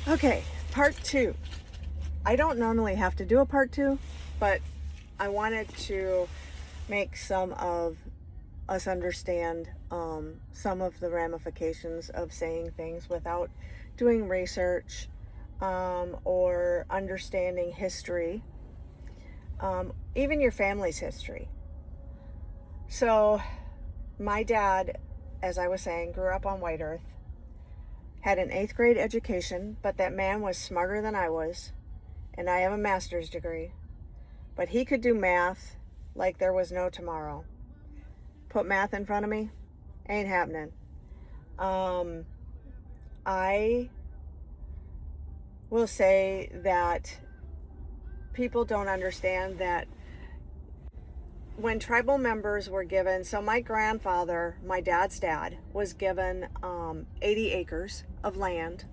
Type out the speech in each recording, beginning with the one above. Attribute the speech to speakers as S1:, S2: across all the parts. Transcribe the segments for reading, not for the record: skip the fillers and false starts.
S1: Okay, part two. I don't normally have to do a part two, but I wanted to make some of us understand some of the ramifications of saying things without doing research or understanding history, even your family's history. So, my dad, as I was saying, grew up on White Earth, had an 8th grade education, but that man was smarter than I was, and I have a master's degree. But he could do math like there was no tomorrow. Put math in front of me, ain't happening. I will say that people don't understand that when tribal members were given, so my grandfather, my dad's dad, was given 80 acres of land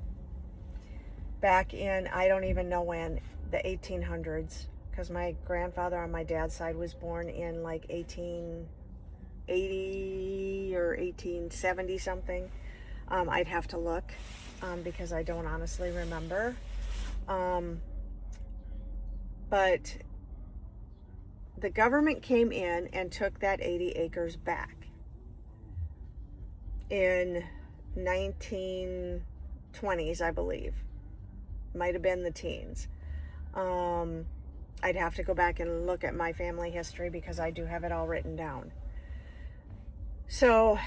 S1: back in, I don't even know when, the 1800s, because my grandfather on my dad's side was born in like 1880 or 1870 something. I'd have to look because I don't honestly remember. But the government came in and took that 80 acres back in 1920s, I believe. Might have been the teens. I'd have to go back and look at my family history because I do have it all written down. So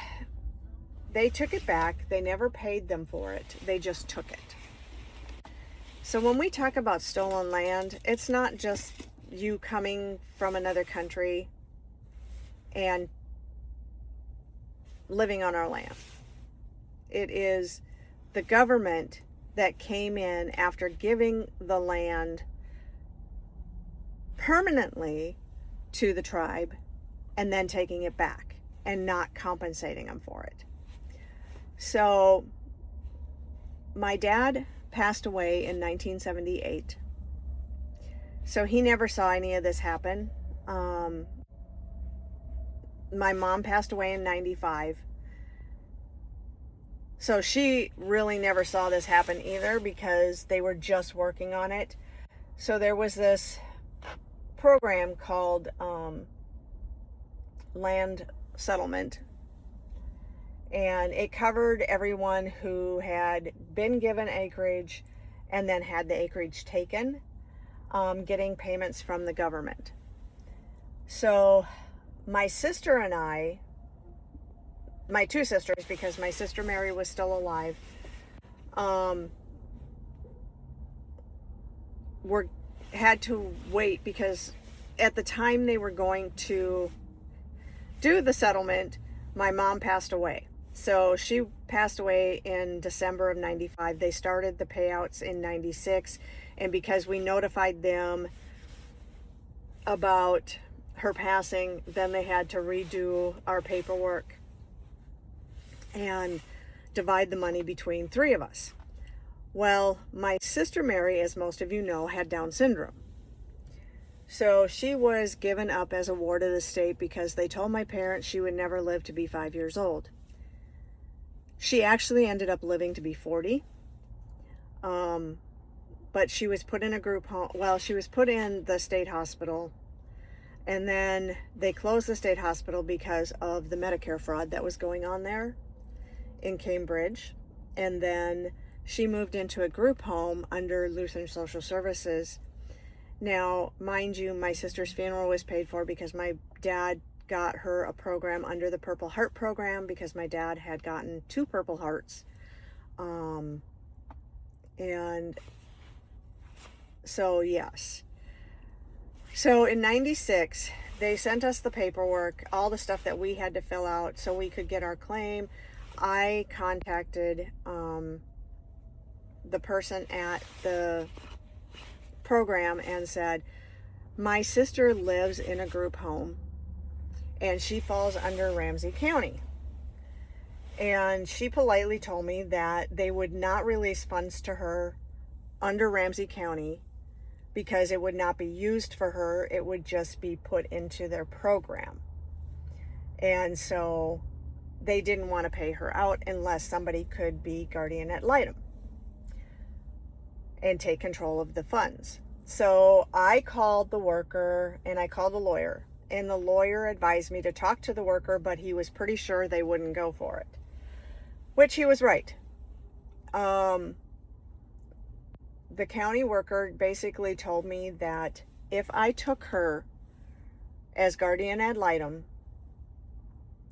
S1: they took it back. They never paid them for it. They just took it. So when we talk about stolen land, it's not just you coming from another country and living on our land. It is the government that came in after giving the land permanently to the tribe and then taking it back and not compensating them for it. So my dad passed away in 1978. So he never saw any of this happen. My mom passed away in 95. So she really never saw this happen either because they were just working on it. So there was this program called land settlement, and it covered everyone who had been given acreage and then had the acreage taken, getting payments from the government. So my sister and I, my two sisters, because my sister Mary was still alive, had to wait because at the time they were going to do the settlement, my mom passed away. So she passed away in December of 95. They started the payouts in 96, and because we notified them about her passing, then they had to redo our paperwork and divide the money between three of us. Well, my sister Mary, as most of you know, had Down syndrome. So she was given up as a ward of the state because they told my parents she would never live to be 5 years old. She actually ended up living to be 40. But she was put in a group home. Well, she was put in the state hospital, and then they closed the state hospital because of the Medicare fraud that was going on there in Cambridge. And then she moved into a group home under Lutheran Social Services. Now, mind you, my sister's funeral was paid for because my dad got her a program under the Purple Heart program because my dad had gotten 2 Purple Hearts. And so, yes. So in 96, they sent us the paperwork, all the stuff that we had to fill out so we could get our claim. I contacted the person at the program and said, my sister lives in a group home and she falls under Ramsey County. And she politely told me that they would not release funds to her under Ramsey County because it would not be used for her. It would just be put into their program. And so they didn't want to pay her out unless somebody could be guardian ad litem. and take control of the funds. So I called the worker and I called the lawyer, and the lawyer advised me to talk to the worker, but he was pretty sure they wouldn't go for it, which he was right. The county worker basically told me that if I took her as guardian ad litem,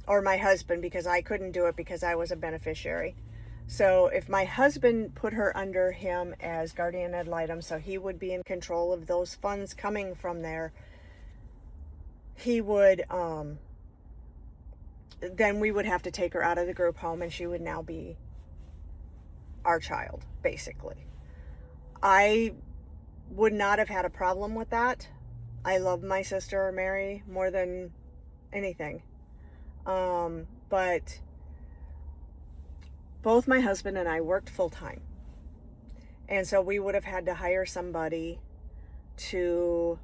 S1: or my husband, because I couldn't do it because I was a beneficiary. So if my husband put her under him as guardian ad litem, so he would be in control of those funds coming from there, he would, then we would have to take her out of the group home and she would now be our child, basically. I would not have had a problem with that. I love my sister Mary more than anything. But both my husband and I worked full time. And so we would have had to hire somebody to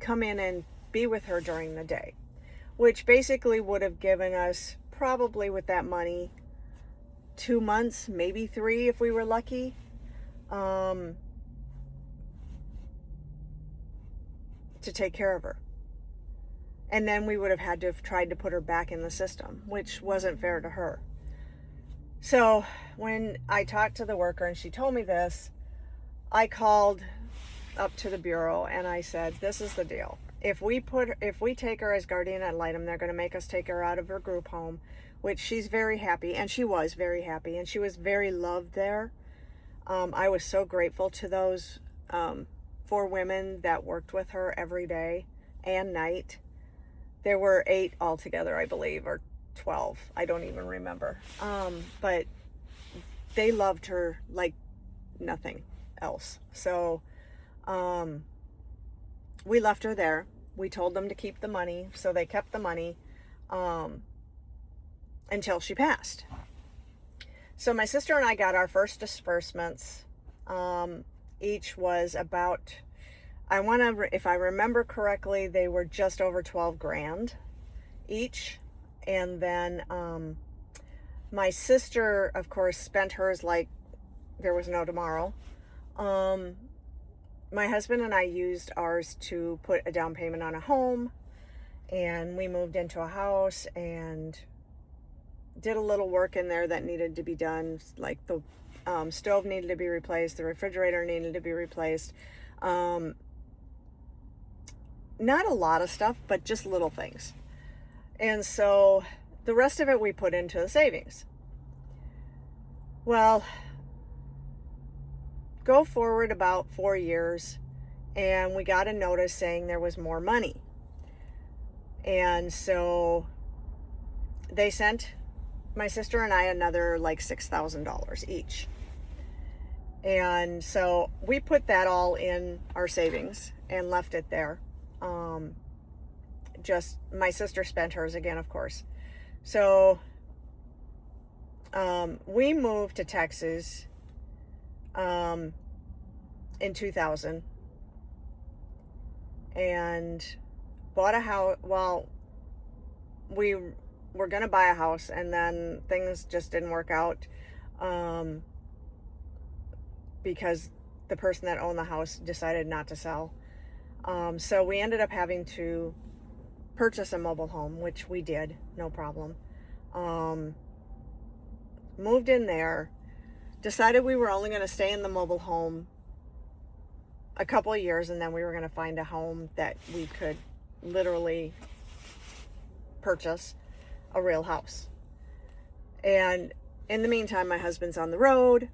S1: come in and be with her during the day, which basically would have given us, probably with that money, 2 months, maybe 3 if we were lucky, to take care of her. And then we would have had to have tried to put her back in the system, which wasn't fair to her. So when I talked to the worker and she told me this, I called up to the bureau and I said, this is the deal. If we take her as guardian ad litem, they're going to make us take her out of her group home, which she's very happy, and she was very happy, and she was very loved there. I was so grateful to those 4 women that worked with her every day and night. There were 8 altogether, I believe, or 12. I don't even remember. But they loved her like nothing else. So we left her there. We told them to keep the money, so they kept the money until she passed. So my sister and I got our first disbursements. Each was about, if I remember correctly, they were just over 12 grand each. And then my sister, of course, spent hers like there was no tomorrow. My husband and I used ours to put a down payment on a home, and we moved into a house and did a little work in there that needed to be done, like the stove needed to be replaced, the refrigerator needed to be replaced. Not a lot of stuff, but just little things. And so the rest of it we put into the savings. Well, go forward about 4 years, and we got a notice saying there was more money. And so they sent my sister and I another like $6,000 each. And so we put that all in our savings and left it there. Just my sister spent hers again, of course. So we moved to Texas in 2000 and bought a house. Well, we were going to buy a house, and then things just didn't work out because the person that owned the house decided not to sell. So we ended up having to purchase a mobile home, which we did, no problem. Moved in there, decided we were only going to stay in the mobile home a couple of years, and then we were going to find a home that we could literally purchase, a real house. And in the meantime, my husband's on the road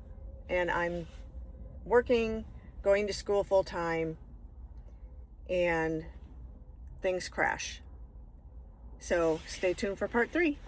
S1: and I'm working, going to school full time, and things crash. So stay tuned for part 3.